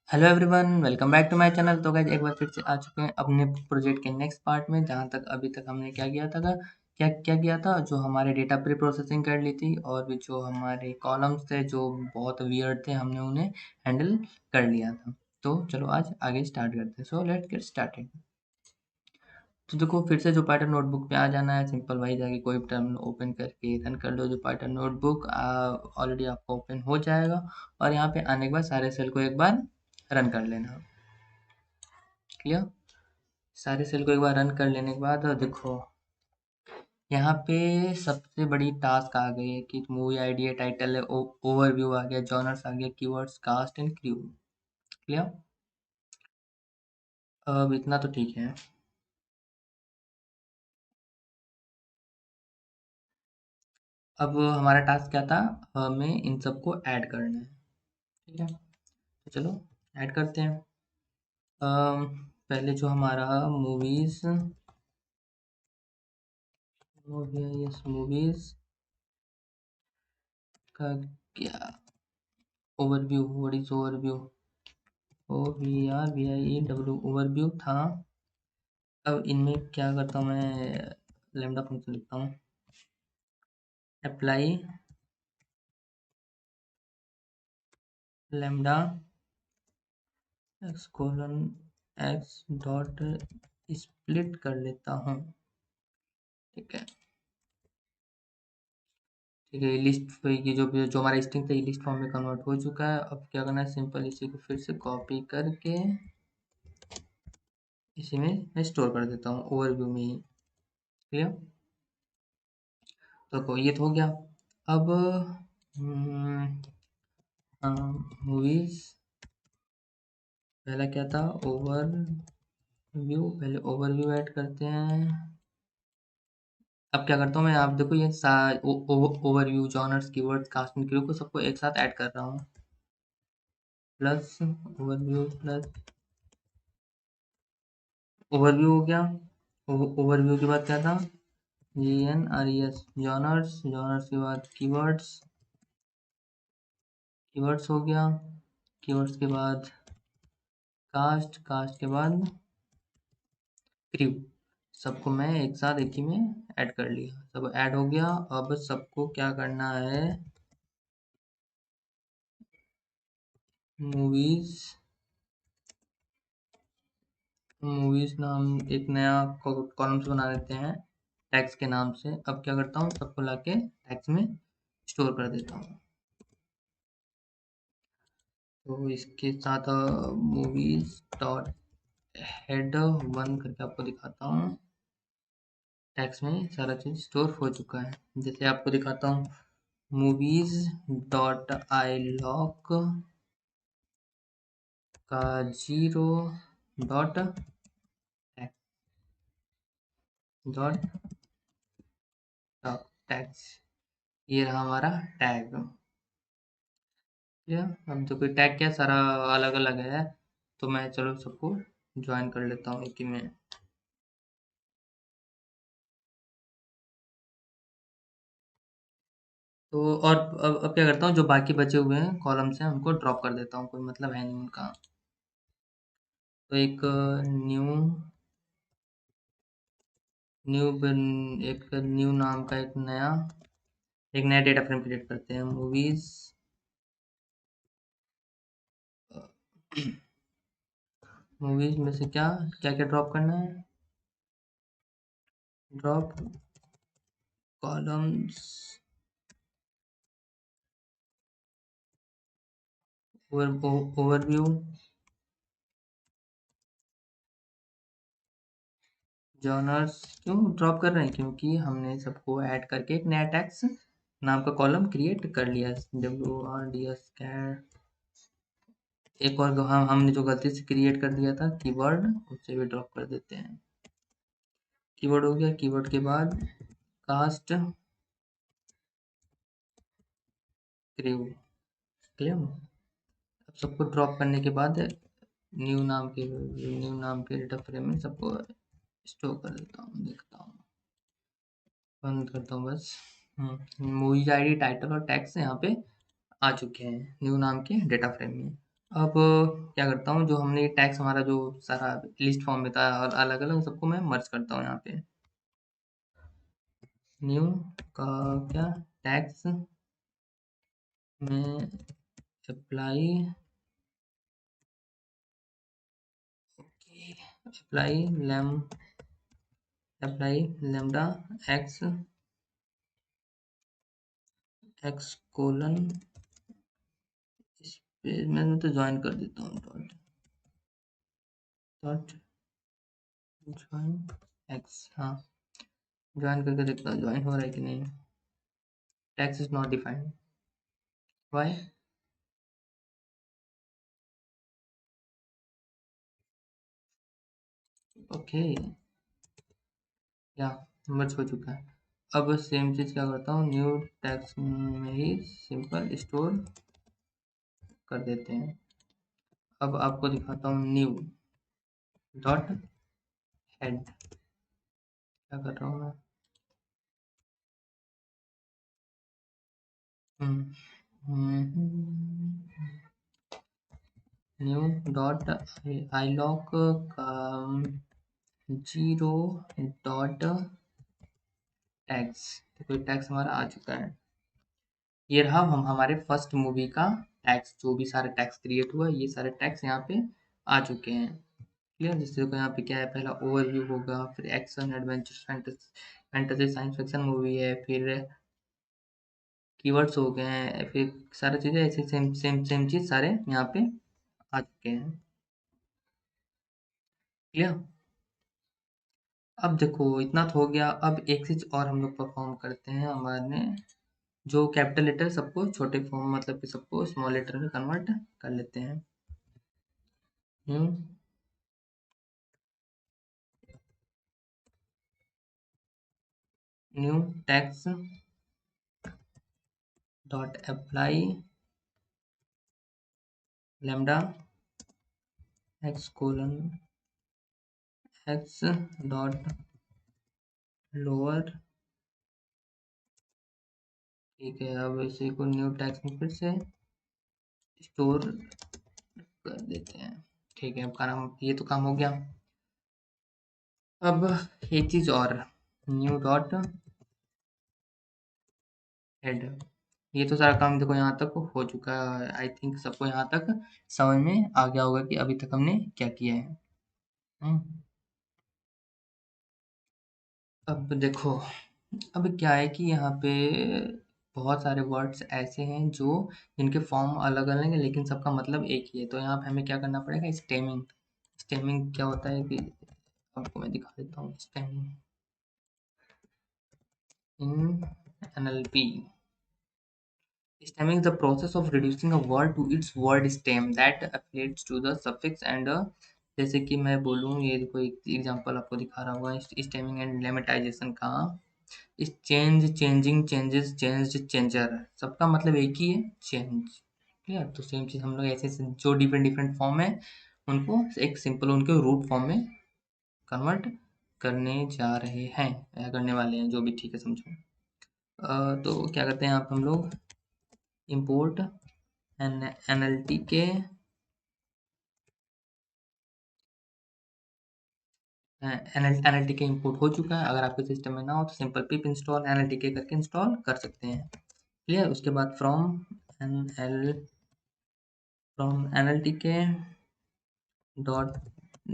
Hello everyone, welcome back to my channel. तो guys एक बार फिर से आ चुके हैं अपने प्रोजेक्ट के नेक्स्ट पार्ट में, जहाँ तक अभी तक हमने क्या किया था, क्या किया था, जो हमारे डेटा प्री प्रोसेसिंग कर ली थी और भी जो हमारे कॉलम्स थे जो बहुत वियर्ड थे, हमने उन्हें हैंडल कर लिया था। तो चलो आज आगे स्टार्ट करते हैं। So let's get started. तो देखो, फिर से जो पाइथन नोटबुक पे आ जाना है। सिंपल वही जाके कोई टर्मिनल ओपन करके रन कर लो। जो पाइथन नोटबुक ऑलरेडी आपका ओपन हो जाएगा और यहाँ पे आने के बाद सारे सेल को एक बार रन कर लेना। क्लियर? सारे सेल को एक बार रन कर लेने के बाद देखो, यहाँ पे सबसे बड़ी टास्क आ गई है कि मूवी आईडी है, टाइटल है, ओवरव्यू आ गया, जॉनर्स आ गया, keywords, cast and crew. Clear? अब इतना तो ठीक है। अब हमारा टास्क क्या था? हमें इन सबको ऐड करना है। ठीक है, तो चलो ऐड करते हैं। पहले जो हमारा मूवीज हो गया, यस मूवीज का क्या overview, what is overview? O V R V I E W, overview था। अब इनमें क्या करता हूँ मैं, लैम्डा फंक्शन लिखता हूँ, apply lambda x colon x dot split कर लेता हूँ। ठीक है, ठीक है। लिस्ट पे ये जो जो हमारा स्ट्रिंग था, ये लिस्ट फॉर्म में कन्वर्ट हो चुका है। अब क्या करना है, सिंपल इसी को फिर से कॉपी करके इसी में मैं स्टोर कर देता हूँ, ओवरव्यू में ही। क्लियर? तो ये तो हो गया। अब मूवीज पहला क्या था, ओवरव्यू। पहले ओवरव्यू ऐड करते हैं। अब क्या करता हूँ मैं, आप देखो, ये overview, genres, keywords, cast and crew को सबको एक साथ ऐड कर रहा हूँ। प्लस ओवरव्यू प्लस ओवरव्यू हो गया। ओवरव्यू के बाद क्या था, G N R E S, genres, genres के बाद कीवर्ड्स, कीवर्ड्स हो गया। कीवर्ड्स के बाद कास्ट, कास्ट के बाद क्रू। सबको मैं एक साथ एक ही में ऐड कर लिया, सब ऐड हो गया। अब सबको क्या करना है, मूवीज, मूवीज नाम एक नया कॉलम्स बना देते हैं टैग्स के नाम से। अब क्या करता हूँ, सबको लाके टैग्स में स्टोर कर देता हूँ। तो इसके साथ मूवीज डॉट हेड वन करके आपको दिखाता हूँ। टैग्स में सारा चीज़ स्टोर हो चुका है। जैसे आपको दिखाता हूँ, मूवीज डॉट आई लॉक का जीरो डॉट डॉट टैग्स, ये रहा हमारा टैग। या अब जो कोई टैग क्या सारा अलग अलग है, तो मैं चलो सबको ज्वाइन कर लेता हूँ एक ही में। तो और अब क्या करता हूँ, जो बाकी बचे हुए हैं कॉलम्स हैं उनको ड्रॉप कर देता हूँ, कोई मतलब है नहीं उनका। तो एक न्यू न्यू एक न्यू नाम का एक नया डेटा फ्रेम क्रिएट करते हैं, मूवीज मूवीज में से क्या क्या क्या ड्रॉप करना है, ड्रॉप कॉलम्स ओवरव्यू जॉनर्स। क्यों ड्रॉप कर रहे हैं, क्योंकि हमने सबको ऐड करके एक नया टैक्स नाम का कॉलम क्रिएट कर लिया, डब्ल्यू आर डी एस कैर। एक और हमने जो गलती से क्रिएट कर दिया था कीवर्ड, उसे भी ड्रॉप कर देते हैं। कीवर्ड हो गया। कीवर्ड के बाद कास्ट क्रू। क्लियर? अब सबको ड्रॉप करने के बाद न्यू नाम के डेटा फ्रेम में सबको स्टोर कर देता हूँ, देखता हूँ, बंद करता हूँ बस। मूवीज आईडी, टाइटल और टैक्स यहाँ पे आ चुके हैं न्यू नाम के डेटा फ्रेम में। अब क्या करता हूँ, जो हमने टैक्स हमारा जो सारा लिस्ट फॉर्म में था और अलग अलग सबको मैं मर्ज करता हूँ यहाँ पे। न्यू का क्या, टैक्स में apply, apply lam apply lambda x x colon, इस पेज में मैं तो ज्वाइन कर देता हूँ, डॉट डॉट ज्वाइन एक्स, हाँ ज्वाइन करके देखता हूँ ज्वाइन हो रहा है कि नहीं। Text is not defined, Y, okay, या मर्ज हो चुका है। अब सेम चीज़ क्या करता हूँ, न्यू टैक्स में ही सिंपल स्टोर कर देते हैं। अब आपको दिखाता हूँ न्यू डॉट हेड, क्या कर रहा हूँ मैं, न्यू डॉट आई लॉक का जीरो डॉट टैक्स, तो कोई टैक्स हमारा आ चुका है। ये रहा हम हमारे फर्स्ट मूवी का टैक्स, जो भी सारे टैक्स क्रिएट हुआ ये सारे टैक्स यहाँ पे आ चुके हैं। क्लियर, जिससे को यहाँ पे क्या है, पहला ओवरव्यू होगा, फिर action adventure fantasy science fiction movie है, फिर कीवर्ड्स हो गए हैं, फिर सारी चीज़ें ऐसे सेम सेम सेम चीज़ सारे यहाँ पे आ चुके हैं। क्लियर, अब देखो इतना तो हो गया। अब एक चीज़ और हम लोग परफॉर्म करते हैं, हमारे जो कैपिटल लेटर सबको छोटे फॉर्म मतलब कि सबको स्मॉल लेटर में कन्वर्ट कर लेते हैं। New new tax dot apply lambda x colon x dot lower, ठीक है। अब इसी को न्यू टैक्स में फिर से स्टोर कर देते हैं। ठीक है, अब काम, ये तो काम हो गया। अब एक चीज़ और, न्यू डॉट हेड, ये तो सारा काम देखो यहाँ तक हो चुका है। आई थिंक सबको यहाँ तक समझ में आ गया होगा कि अभी तक हमने क्या किया है। हम्म, अब देखो, अब क्या है कि यहाँ पे बहुत सारे वर्ड्स ऐसे हैं जो जिनके फॉर्म अलग अलग हैं लेकिन सबका मतलब एक ही है, तो यहाँ पे हमें क्या करना पड़ेगा, स्टेमिंग। स्टेमिंग क्या होता है कि आपको मैं दिखा देता हूँ। Stemming in NLP, stemming is the process of reducing a word to its word stem that affiliates to the suffix and जैसे कि मैं बोलूँ, ये देखो एक एग्जांपल आपको दिखा रहा होगा स्टेमिंग एंड लेमेटाइजेशन का। इस change, changing, changes, changed, changer, सबका मतलब एक ही है, चेंज। क्लियर, तो सेम चीज़ हम लोग ऐसे ऐसे जो डिफरेंट डिफरेंट फॉर्म है उनको एक सिंपल उनके रूट फॉर्म में कन्वर्ट करने जा रहे हैं या करने वाले हैं, जो भी ठीक है समझो। तो क्या करते हैं आप हम लोग, इंपोर्ट एनएलटी के एनएलटी के इंपोर्ट हो चुका है। अगर आपके सिस्टम में ना हो तो सिंपल पिप इंस्टॉल एनएलटी के करके इंस्टॉल कर सकते हैं। क्लियर, उसके बाद फ्रॉम एनएलटी के dot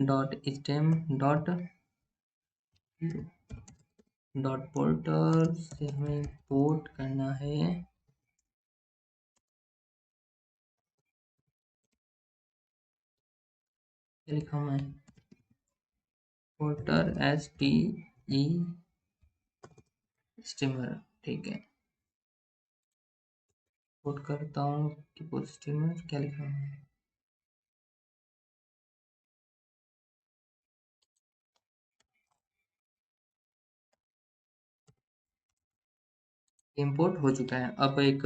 dot stem dot dot porter से हमें इंपोर्ट करना है, क्या लिखा मैं, porter S T E steamer, ठीक है। पोर्ट करता हूँ कि पोर्ट स्टीमर क्या लिखा है, इंपोर्ट हो चुका है। अब एक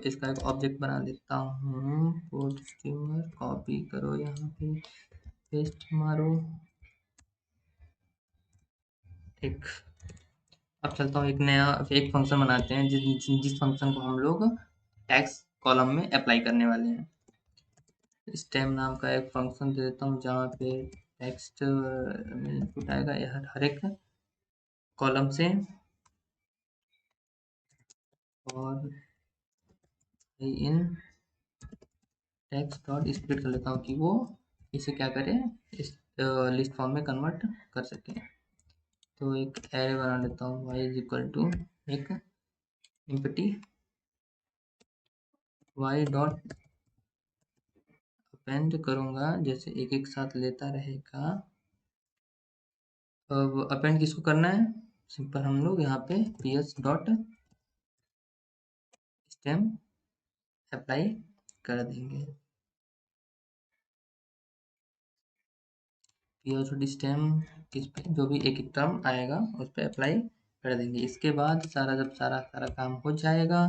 इसका एक ऑब्जेक्ट बना देता हूँ, पोर्ट स्टीमर, कॉपी करो यहाँ पे, पेस्ट मारो, एक। अब चलता हूँ, एक नया एक फंक्शन बनाते हैं जिस जिस फंक्शन को हम लोग टैक्स कॉलम में अप्लाई करने वाले हैं। स्टेम नाम का एक फंक्शन दे देता हूँ जहाँ पे टेक्स्ट में इनपुट आएगा हर एक कॉलम से, और इन टेक्स्ट डॉट स्प्लिट कर लेता हूँ कि वो इसे क्या करे, इस लिस्ट फॉर्म में कन्वर्ट कर सके। तो एक एरे बना लेता हूँ y इज इक्वल टू एक इम्पटी y डॉट अपेंड करूँगा, जैसे एक एक साथ लेता रहेगा। अब अपेंड किसको करना है, सिंपल हम लोग यहाँ पे ps डॉट स्टेम अप्लाई कर देंगे। ps डॉट स्टेम किस पे, जो भी एक एक टर्म आएगा उस पर अप्लाई कर देंगे। इसके बाद जब सारा काम हो जाएगा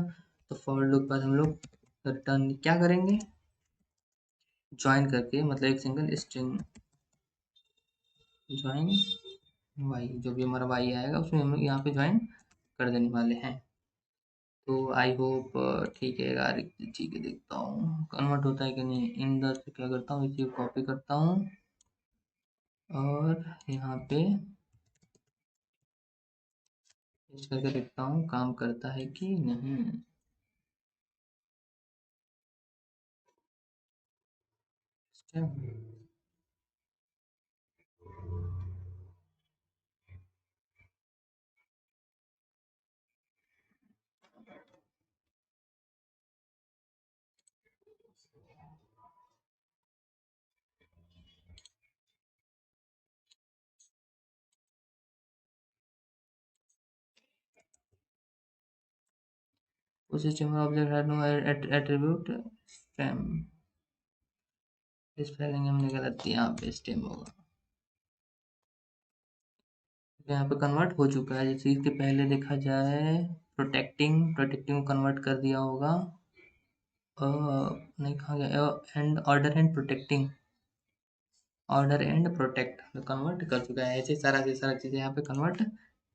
तो फॉर लूप पर हम लोग रिटर्न क्या करेंगे, ज्वाइन करके, मतलब एक सिंगल स्ट्रिंग ज्वाइन वाई, जो भी हमारा वाई आएगा उसमें हम लोग यहाँ पे ज्वाइन कर देने वाले हैं। तो आई होप ठीक है यार, ठीक है, देखता हूँ कन्वर्ट होता है कि नहीं। इन दर से क्या करता हूँ, इसी को कॉपी करता हूँ और यहाँ पे पेस्ट करके देखता हूँ काम करता है कि नहीं। उस system object had no attribute stem, इस स्पेलिंग हमने गलत दिया, यहाँ पे स्टेम होगा। तो यहाँ पे कन्वर्ट हो चुका है, जैसे इसके पहले देखा जाए प्रोटेक्टिंग कन्वर्ट कर दिया होगा। नहीं, कहाँ गया, and order and protect convert कर चुका है। ऐसे सारा से सारा चीज़ें यहाँ पे कन्वर्ट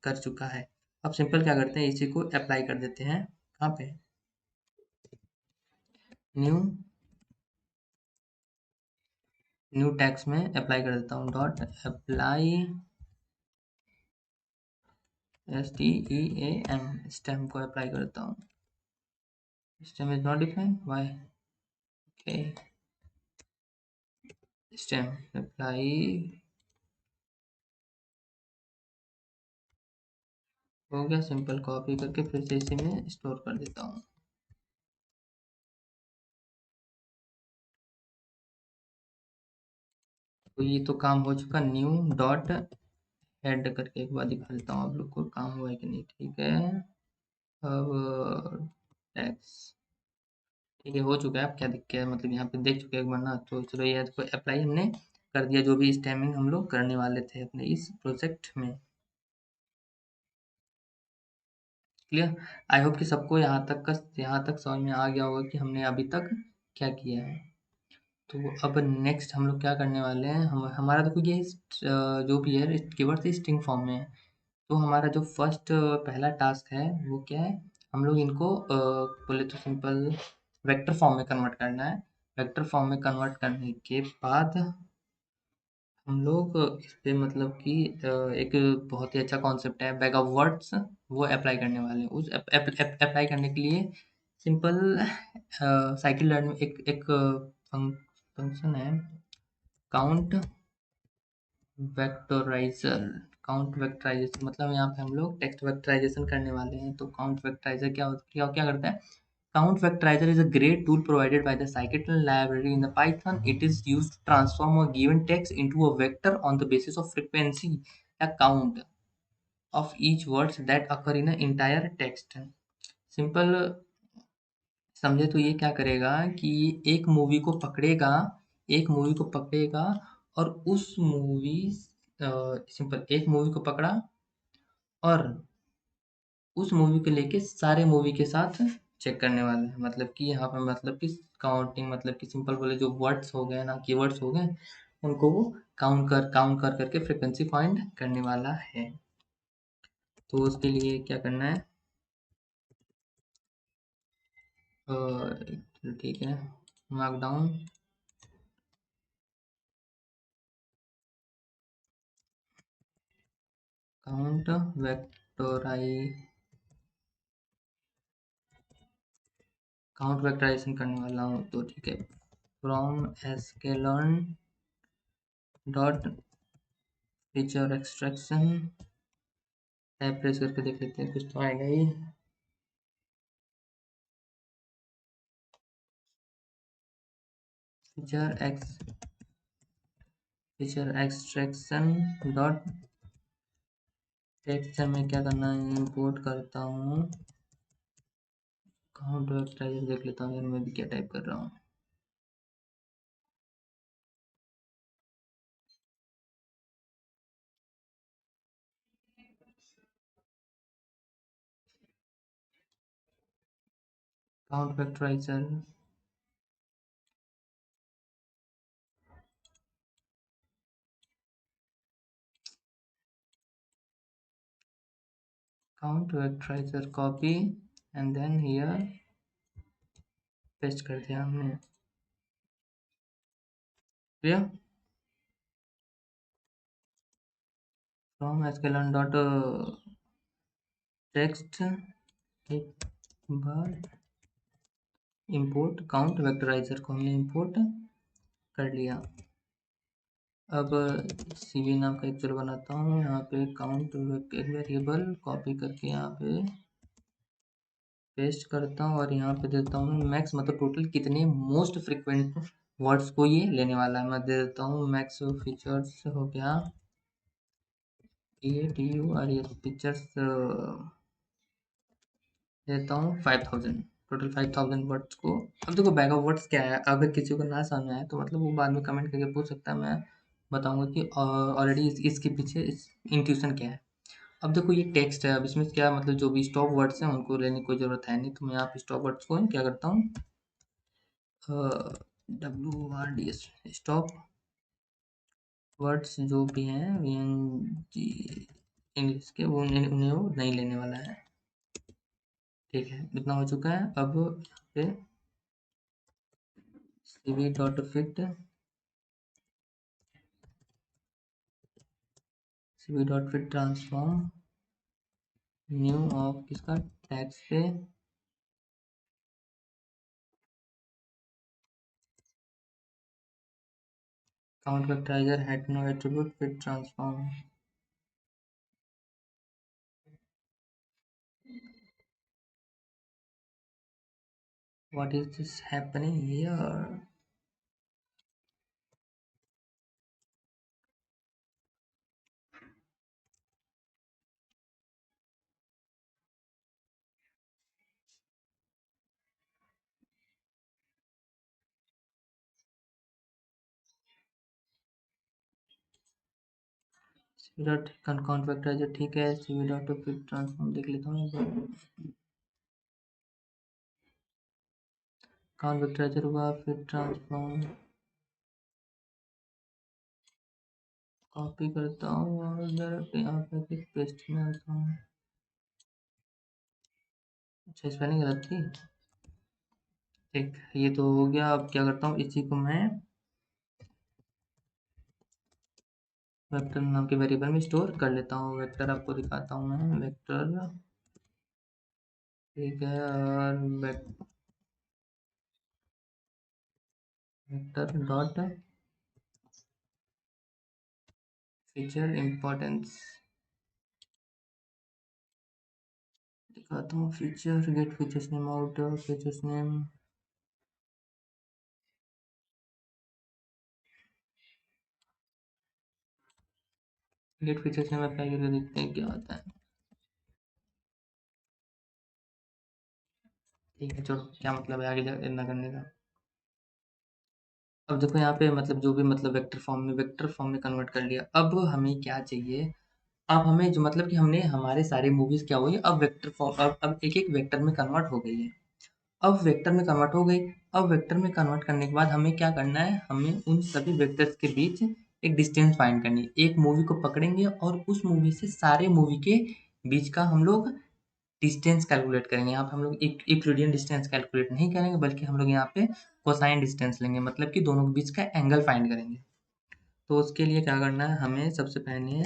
कर चुका है। अब सिंपल क्या करते हैं, इसी को अप्लाई कर देते हैं कहाँ पे, न्यू न्यू टैक्स में अप्लाई कर देता हूँ, डॉट अप्लाई STEAM, स्टेम को अप्लाई करता हूँ। Stem is not defined, Y, okay, stem apply हो गया। सिंपल कॉपी करके फिर से इसी में स्टोर कर देता हूँ। तो ये तो काम हो चुका। न्यू डॉट हेड करके एक बार दिखा देता हूँ आप लोग को काम हुआ है कि नहीं। ठीक है, अब टैक्स ठीक है, हो चुका है। अब क्या दिक्कत है, मतलब यहाँ पे देख चुके हैं एक बार ना, तो चलो ये तो अप्लाई हमने कर दिया, जो भी स्टेमिंग हम लोग करने वाले थे अपने इस प्रोजेक्ट में। क्लियर, आई होप कि सबको यहाँ तक समझ में आ गया होगा कि हमने अभी तक क्या किया है। तो अब नेक्स्ट हम लोग क्या करने वाले हैं, हमारा देखो ये जो भी है कीवर्ड स्ट्रिंग फॉर्म में है। तो हमारा जो फर्स्ट पहला टास्क है वो क्या है, हम लोग इनको बोले तो सिंपल वेक्टर फॉर्म में कन्वर्ट करना है। वेक्टर फॉर्म में कन्वर्ट करने के बाद हम लोग इस पे मतलब कि एक बहुत ही अच्छा कॉन्सेप्ट है बैग ऑफ वर्ड्स, वो अप्लाई करने वाले हैं। उस अप्लाई करने के लिए सिंपल साइकिल लर्न में एक एक फंक्शन है, काउंट वेक्टराइजर। काउंट वेक्टराइजेशन मतलब यहाँ पे हम लोग टेक्स्ट वेक्टराइजेशन करने वाले हैं। तो काउंट वेक्टराइजर क्या क्या करता है, count vectorizer is a great tool provided by the scikit-learn library in the python. It is used to transform a given text into a vector on the basis of frequency, a count of each words that occur in an entire text. Simple समझे तो ये क्या करेगा कि एक movie को पकड़ेगा और उस मूवी सिंपल एक मूवी को पकड़ा और उस मूवी को लेके सारे मूवी के साथ चेक करने वाले हैं। मतलब कि यहाँ पे मतलब कि काउंटिंग, मतलब कि सिंपल बोले जो वर्ड्स हो गए ना, कीवर्ड्स हो गए, उनको वो काउंट कर करके फ्रिक्वेंसी फाइंड करने वाला है। तो उसके लिए क्या करना है, ठीक है, मार्क डाउन काउंट वेक्टराइजेशन करने वाला हूँ, तो ठीक है। From sklearn dot feature extraction, tab press करके देख लेते हैं, कुछ तो आएगा ही। फीचर एक्सट्रैक्शन डॉट टेक्सचर में क्या करना है, इंपोर्ट करता हूँ काउंट वेक्टराइजर, देख लेता हूँ यार मैं भी क्या टाइप कर रहा हूँ। Count vectorizer, copy and then here paste कर दिया हमने। भैया फ्रॉम sklearn डॉट टेक्स्ट, एक बार इंपोर्ट काउंट वेक्टराइजर को हमने इंपोर्ट कर लिया। अब cv नाम का एक चर बनाता हूँ, यहाँ पे काउंट एक वेरिएबल कॉपी करके यहाँ पे पेस्ट करता हूँ और यहाँ पे देता हूँ मैक्स, मतलब टोटल कितने मोस्ट फ्रिक्वेंट वर्ड्स को ये लेने वाला है। मैं दे देता हूँ मैक्स फीचर्स हो गया PATURES फीचर्स देता हूँ 5000, टोटल 5000 वर्ड्स को। अब देखो बैग ऑफ वर्ड्स क्या है, अगर किसी को ना समझ में आए तो मतलब वो बाद में कमेंट करके पूछ सकता है, मैं बताऊंगा कि ऑलरेडी इसके पीछे इंट्यूशन क्या है। अब देखो ये टेक्स्ट है, अब इसमें क्या मतलब जो भी स्टॉप वर्ड्स हैं उनको लेने की कोई ज़रूरत है नहीं, तो मैं यहाँ पे स्टॉप वर्ड्स को क्या करता हूँ, WRDS स्टॉप वर्ड्स जो भी हैं VNG इंग्लिश के, वो उन्हें वो नहीं लेने वाला है। ठीक है, इतना हो चुका है। अब यहाँ पे cv dot fit transform new of किसका, टैक्स पे count vectorizer had no attribute fit transform. What is this happening here. cv dot count vectorizer ठीक है, cv डॉट फिट ट्रांसफॉर्म देख लेता हूँ। काउंट वेक्टराइजर हुआ, फिट ट्रांसफॉर्म कॉपी करता हूँ और डायरेक्ट यहाँ पे पेस्ट में आता हूँ। अच्छा स्पेलिंग गलत थी, ठीक ये तो हो गया। अब क्या करता हूँ, इसी को मैं वेक्टर नाम के वेरिएबल में स्टोर कर लेता हूँ। वेक्टर आपको दिखाता हूँ मैं, वेक्टर ठीक है, और वेक्टर डॉट फीचर इम्पोर्टेंस दिखाता हूँ। Feature get features name out features name, get features name apply करके देखते हैं क्या होता है। ठीक है चलो, क्या मतलब है आगे इतना करने का। अब देखो यहाँ पे मतलब जो भी मतलब वेक्टर फॉर्म में कन्वर्ट कर लिया। अब हमें क्या चाहिए, अब हमें जो मतलब कि हमने हमारे सारे मूवीज क्या हुई, अब वेक्टर फॉर्म अब एक एक वेक्टर में कन्वर्ट हो गई है। अब वेक्टर में कन्वर्ट हो गई, अब वेक्टर में कन्वर्ट करने के बाद हमें क्या करना है, हमें उन सभी वेक्टर्स के बीच एक डिस्टेंस फाइंड करनी है। एक मूवी को पकड़ेंगे और उस मूवी से सारे मूवी के बीच का हम लोग डिस्टेंस कैलकुलेट करेंगे। यहाँ पे हम लोग यूक्लिडियन डिस्टेंस कैलकुलेट नहीं करेंगे, बल्कि हम लोग यहाँ पे कोसाइन डिस्टेंस लेंगे, मतलब कि दोनों के बीच का एंगल फाइंड करेंगे। तो उसके लिए क्या करना है, हमें सबसे पहले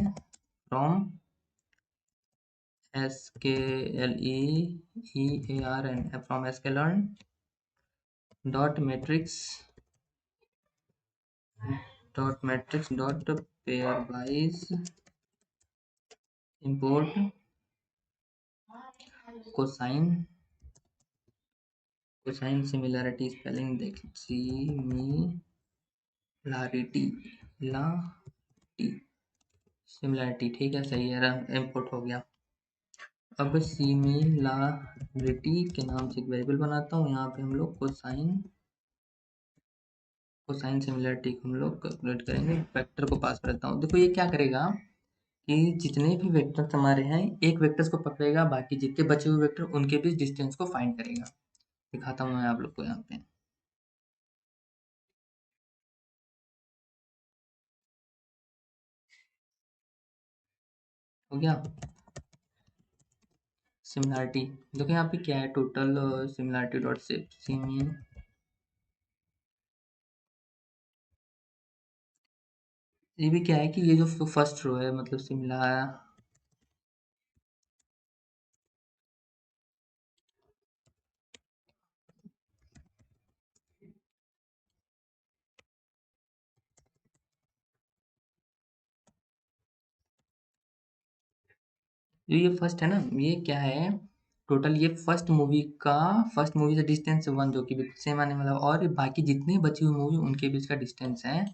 from sklearn from sklearn dot matrix dot pairwise import cosine similarity spelling देख similarity ला टी सिमिलरिटी, ठीक है, सही है, इम्पोर्ट हो गया। अब सिमिलरिटी के नाम से एक वेरिएबल बनाता हूँ, यहाँ पे हम लोग कोसाइन सिमिलरिटी को हम लोग कैलकुलेट करेंगे, वेक्टर को पास करता हूँ। देखो ये क्या करेगा कि जितने भी वेक्टर्स हमारे हैं, एक वेक्टर्स को पकड़ेगा, बाकी जितने बचे हुए वेक्टर उनके बीच डिस्टेंस को फाइंड करेगा। दिखाता हूँ मैं आप लोग को यहाँ पे, हो गया सिमिलरिटी। देखो यहाँ पे क्या है, टोटल सिमिलरिटी डॉट सिमी, ये भी क्या है कि ये जो फर्स्ट रो है मतलब सिमिलर, जो ये फर्स्ट है ना, ये क्या है, टोटल ये फर्स्ट मूवी से डिस्टेंस वन, जो कि बिल्कुल सेम आने वाला है, और बाकी जितनी बची हुई मूवी उनके बीच का डिस्टेंस है,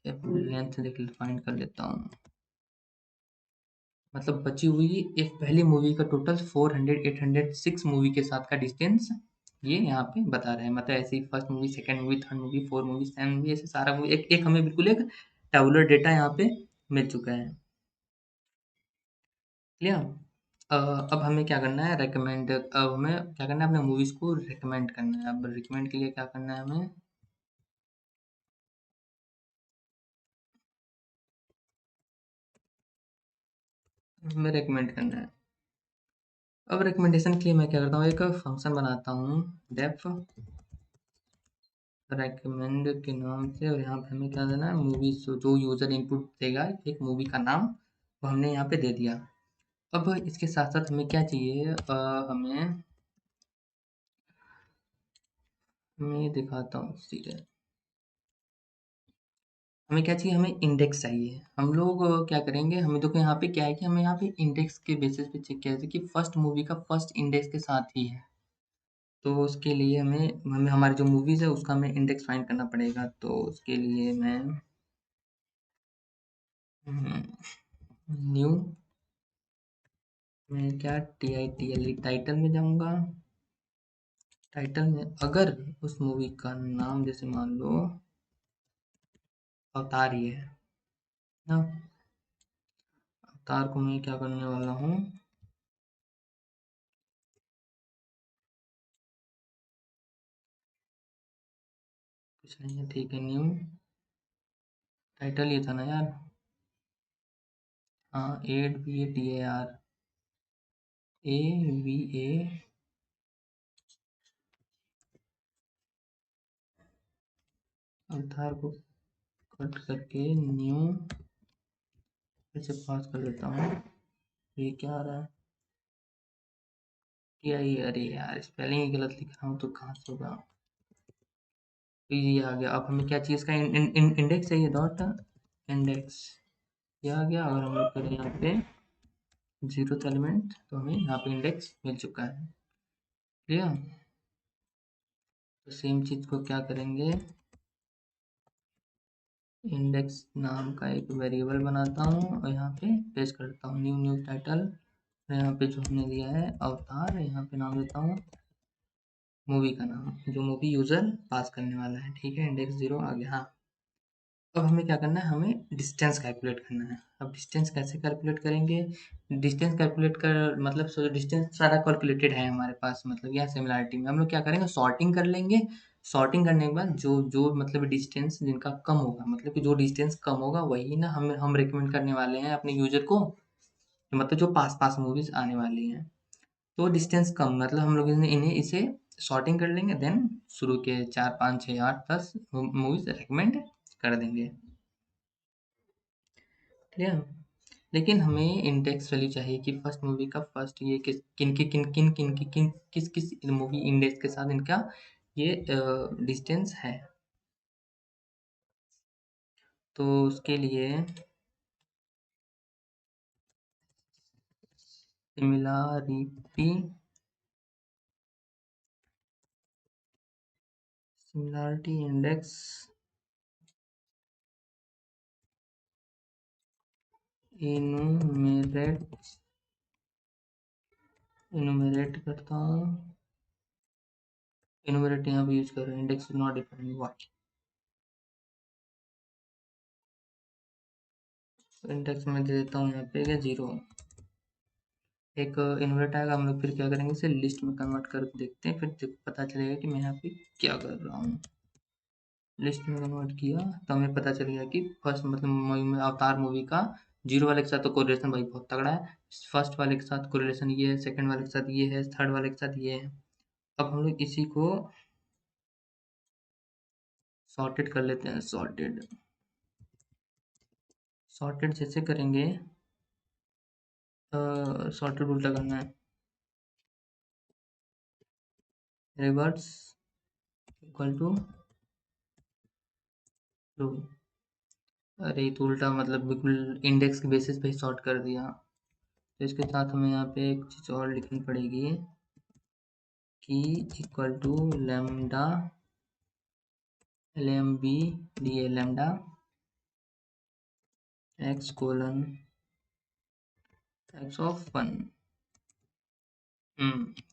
लेंथ देख फाइंड कर लेता हूँ, मतलब बची हुई एक पहली मूवी का टोटल 400 806 मूवी के साथ का डिस्टेंस ये यहाँ पे बता रहे हैं। मतलब ऐसे ही first movie, second movie, third movie, four movie, seven movie, ऐसे सारा मूवी एक एक हमें बिल्कुल एक टेबुलर डेटा यहाँ पे मिल चुका है। क्लियर। अब हमें क्या करना है, रेकमेंड, अब हमें क्या करना है, अपने मूवीज को रिकमेंड करना है। अब रिकमेंड के लिए क्या करना है, हमें रिकमेंड करना है। अब रिकमेंडेशन के लिए मैं क्या करता हूँ, एक फंक्शन बनाता हूँ डेफ रेकमेंड के नाम से, और यहाँ पे हमें क्या देना है, मूवीज जो यूजर इनपुट देगा एक मूवी का नाम, वो हमने यहाँ पे दे दिया। अब इसके साथ साथ हमें क्या चाहिए, मैं दिखाता हूँ सीधे, हमें क्या चाहिए, हमें इंडेक्स चाहिए। हम लोग क्या करेंगे, हमें देखो यहाँ पे क्या है कि हमें यहाँ पे इंडेक्स के बेसिस पे चेक किया जाए कि फर्स्ट मूवी का फर्स्ट इंडेक्स के साथ ही है। तो उसके लिए हमें हमें हमारी जो मूवीज है उसका हमें इंडेक्स फाइंड करना पड़ेगा। तो उसके लिए मैं न्यू, मैं क्या TITLE टाइटल में जाऊंगा। टाइटल में अगर उस मूवी का नाम जैसे मान लो अवतार ही है ना, अवतार को मैं क्या करने वाला हूँ, कुछ नहीं है, ठीक है, न्यू टाइटल ये था ना यार, हाँ, ADVAR अवतार को कट करके न्यू ऐसे पास कर देता हूँ। ये क्या आ रहा है, अरे यार स्पेलिंग ही गलत लिख रहा हूँ तो कहाँ से होगा। तो ये आ गया। अब हमें क्या चीज़ का इंडेक्स चाहिए, डॉट इंडेक्स, ये आ गया। अगर हम लोग करें यहाँ पे जीरो एलिमेंट तो हमें यहाँ पे इंडेक्स मिल चुका है। क्लियर। तो सेम चीज़ को क्या करेंगे, इंडेक्स नाम का एक वेरिएबल बनाता हूँ और यहाँ पे पेस्ट करता हूँ न्यू टाइटल, यहाँ पे जो हमने दिया है अवतार, यहाँ पे नाम देता हूँ मूवी का नाम, जो मूवी यूजर पास करने वाला है, ठीक है, इंडेक्स जीरो आ गया। हाँ, अब हमें क्या करना है, हमें डिस्टेंस कैलकुलेट करना है। अब डिस्टेंस कैसे कैलकुलेट करेंगे, डिस्टेंस कैलकुलेट कर मतलब डिस्टेंस सारा कैलकुलेटेड है हमारे पास, मतलब यह सिमिलरिटी में हम लोग क्या करेंगे, सॉर्टिंग कर लेंगे। सॉर्टिंग करने के बाद जो जो मतलब डिस्टेंस जिनका कम होगा, मतलब कि जो डिस्टेंस कम होगा वही ना हम रिकमेंड करने वाले हैं अपने यूजर को, मतलब जो पास पास मूवीज आने वाली हैं। तो डिस्टेंस कम मतलब हम लोग इन्हें इसे सॉर्टिंग कर लेंगे, देन शुरू के 4 5 6 8 10 मूवीज रिकमेंड कर देंगे। ठीक है। लेकिन हमें इंडेक्स वैल्यू चाहिए कि फर्स्ट मूवी का फर्स्ट ये किस किन के किन किन किन की किन किस किस मूवी इंडेक्स के साथ इनका ये डिस्टेंस है। तो उसके लिए सिमिलरिटी सिमिलरिटी इंडेक्स इनुमेरेट इनुमेरेट करता हूँ। इनुमेरेट यहाँ पे यूज कर रहे हैं, index is not defined what. Index में दे देता हूँ यहाँ पे 0। एक इन्वर्ट आएगा, हम लोग फिर क्या करेंगे, इसे लिस्ट में कन्वर्ट करके देखते हैं, फिर पता चलेगा कि मैं यहाँ पे क्या कर रहा हूँ। लिस्ट में कन्वर्ट किया तो हमें पता चल गया कि फर्स्ट मतलब मूवी में अवतार मूवी का 0 वाले के साथ तो कोरिलेशन भाई बहुत तगड़ा है, फर्स्ट वाले के साथ कोरिलेशन ये है, सेकंड वाले के साथ ये है, थर्ड वाले के साथ ये है। अब हम लोग इसी को सॉर्टेड कर लेते हैं। सॉर्टेड जैसे करेंगे, सॉर्टेड उल्टा करना है, रिवर्स इक्वल टू ट्रू। अरे ये तो उल्टा मतलब बिल्कुल इंडेक्स के बेसिस पे ही सॉर्ट कर दिया। तो इसके साथ हमें यहाँ पे एक चीज़ और लिखनी पड़ेगी कि equal to lambda LMB d lambda x colon x of 1।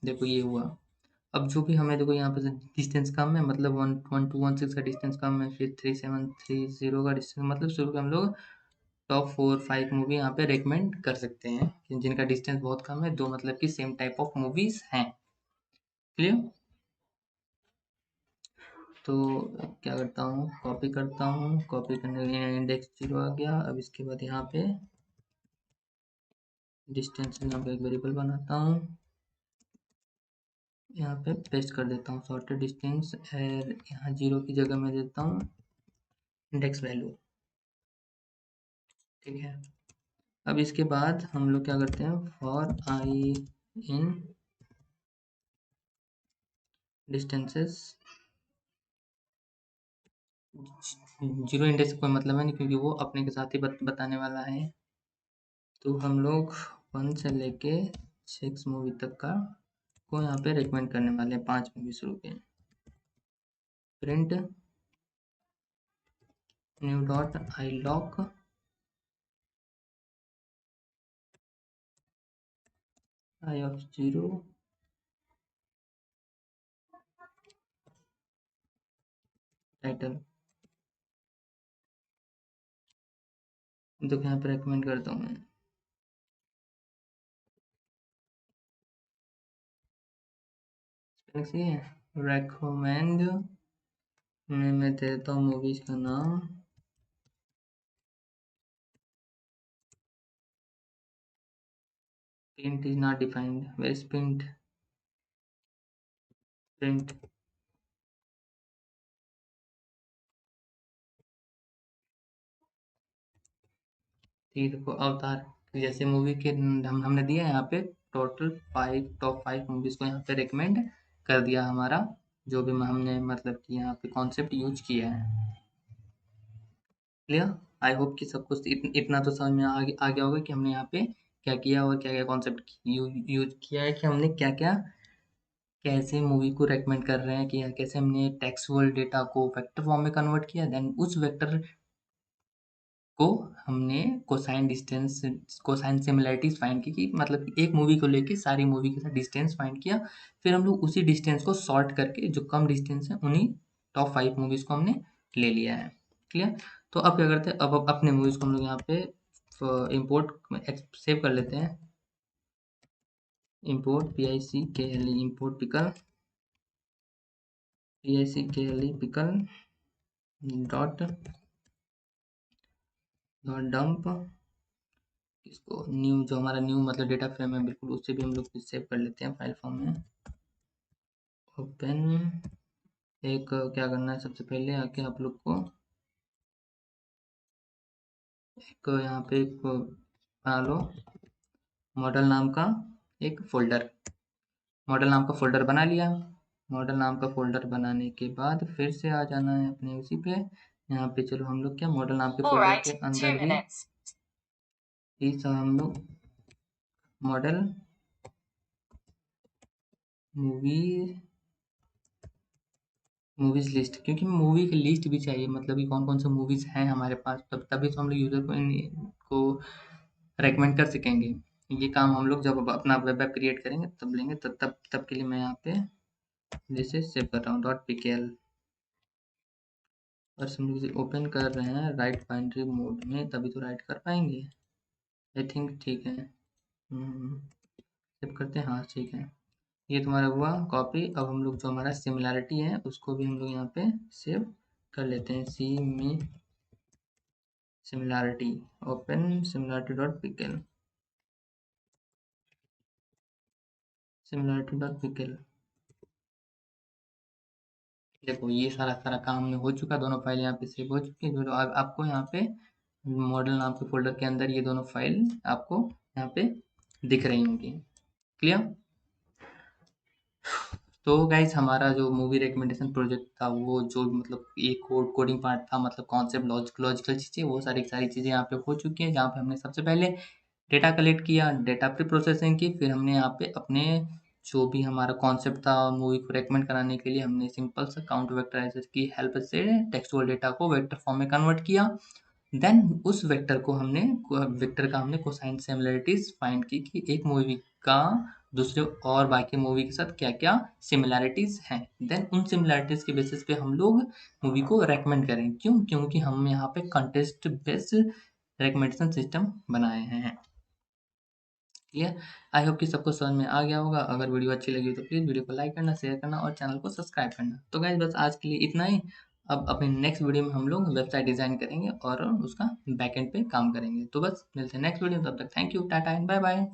देखो ये हुआ। अब जो भी हमें देखो यहाँ पे डिस्टेंस कम है, मतलब 11216 का डिस्टेंस कम है, फिर 3730 का डिस्टेंस, मतलब शुरू में हम लोग टॉप 4-5 मूवी यहाँ पे रेकमेंड कर सकते हैं जिनका डिस्टेंस बहुत कम है, दो मतलब कि सेम टाइप ऑफ मूवीज हैं। क्लियर। तो क्या करता हूँ, कॉपी करता हूँ, कॉपी करने के लिए इंडेक्स 0 आ गया। अब इसके बाद यहाँ पे डिस्टेंस नाम का एक वेरिएबल बनाता हूँ, यहाँ पे पेस्ट कर देता हूँ सॉर्टेड डिस्टेंस, और यहाँ 0 की जगह मैं देता हूँ इंडेक्स वैल्यू। ठीक है। अब इसके बाद हम लोग क्या करते हैं, for I in distances, 0 index कोई मतलब है नहीं क्योंकि वो अपने के साथ ही बताने वाला है। तो हम लोग 1 से लेके 6 मूवी तक का को यहाँ पे रिकमेंड करने वाले हैं, 5 मूवी शुरू के। Print new dot I lock I of 0 title. देखो यहाँ पे रिकमेंड करता हूँ मैं, सही है। रेकमेंड में मैं देता हूँ मूवीज का नाम, print is not defined, where is print, print. ठीक है, देखो अवतार जैसे मूवी के हमने दिया है यहाँ पे टोटल 5 टॉप 5 मूवीज को यहाँ पे रिकमेंड कर दिया हमारा, जो भी हमने मतलब कि यहाँ पे कॉन्सेप्ट यूज किया है। क्लियर। आई होप कि सब कुछ इतना तो समझ में आ गया होगा कि हमने यहाँ पे क्या किया और क्या क्या कॉन्सेप्ट यूज किया है, कि हमने क्या क्या कैसे मूवी को रेकमेंड कर रहे हैं, कि कैसे हमने टेक्सुअल डेटा को वेक्टर फॉर्म में कन्वर्ट किया, देन उस वेक्टर को हमने cosine distance cosine similarities find की, मतलब कि एक मूवी को लेके सारी मूवी के साथ डिस्टेंस फाइंड किया, फिर हम लोग उसी डिस्टेंस को सॉर्ट करके जो कम डिस्टेंस है उन्हीं टॉप 5 मूवीज को हमने ले लिया है। क्लियर। तो अब क्या करते हैं, अब अपने मूवीज को हम लोग यहाँ पे इंपोर्ट सेव कर लेते हैं। Import PICKLE import pickle PICKLE pickle dot dot dump, इसको न्यू जो हमारा न्यू मतलब डेटा फ्रेम है बिल्कुल उससे भी हम लोग सेव कर लेते हैं फाइल फॉर्म में। ओपन, एक क्या करना है, सबसे पहले आके आप लोग को एक यहाँ पे एक बना लो मॉडल नाम का एक फ़ोल्डर। मॉडल नाम का फ़ोल्डर बना लिया। मॉडल नाम का फ़ोल्डर बनाने के बाद फिर से आ जाना है अपने उसी पे। यहाँ पे चलो हम लोग क्या मॉडल नाम के फ़ोल्डर के अंदर ही सब हम लोग मॉडल मूवी मूवीज़ लिस्ट, क्योंकि मूवी की लिस्ट भी चाहिए, मतलब कि कौन-कौन से मूवीज़ हैं हमारे पास, तब तभी तो हम लोग यूज़र को रेकमेंड कर सकेंगे। ये काम हम लोग जब अपना वेब ऐप क्रिएट करेंगे तब लेंगे, तब के लिए मैं यहाँ पे जैसे सेव कर रहा हूँ .pkl और हम लोग इसे ओपन कर रहे हैं राइट बाइनरी मोड में, तभी तो राइट कर पाएंगे। आई थिंक ठीक है। सेव करते हैं, हाँ ठीक है। ये तुम्हारा हुआ कॉपी। अब हम लोग जो हमारा सिमिलैरिटी है उसको भी हम लोग यहाँ पे सेव कर लेते हैं। सी में सिमिलैरिटी, ओपन similarity.pkl, similarity.pkl। देखो ये सारा सारा काम में हो चुका, दोनों फाइल यहाँ पे सेव हो चुकी है। जो अब आपको यहाँ पे मॉडल नाम के फोल्डर के अंदर ये दोनों फाइल आपको यहाँ पे दिख रही होंगी। क्लियर? तो गाइज हमारा जो मूवी रिकमेंडेशन प्रोजेक्ट था, वो जो मतलब ये कोडिंग पार्ट था, मतलब कॉन्सेप्ट लॉजिकल चीज़ें, वो सारी सारी चीज़ें यहाँ पे हो चुकी हैं। जहाँ पे हमने सबसे पहले डेटा कलेक्ट किया, डेटा प्री प्रोसेसिंग की, फिर हमने यहाँ पे अपने जो भी हमारा कॉन्सेप्ट था मूवी को रेकमेंड कराने के लिए, हमने सिंपल सा काउंट वेक्टराइजर की हेल्प से टेक्सचुअल डेटा को वेक्टर फॉर्म में कन्वर्ट किया। देन उस वेक्टर का हमने कोसाइन सिमिलरिटीज फाइंड की कि एक मूवी का दूसरे और बाकी मूवी के साथ क्या क्या सिमिलैरिटीज हैं। देन उन सिमिलैरिटीज के बेसिस पे हम लोग मूवी को रेकमेंड करें। क्यों? क्योंकि हम यहाँ पे कंटेस्ट बेस्ड रिकमेंडेशन सिस्टम बनाए हैं। क्लियर? आई होप कि सबको समझ में आ गया होगा। अगर वीडियो अच्छी लगी तो प्लीज़ वीडियो को लाइक करना, शेयर करना और चैनल को सब्सक्राइब करना। तो गाइस बस आज के लिए इतना ही। अब अपने नेक्स्ट वीडियो में हम लोग वेबसाइट डिज़ाइन करेंगे और उसका बैकएंड पे काम करेंगे। तो बस मिलते हैं नेक्स्ट वीडियो में, तब तक thank you, tata and bye bye.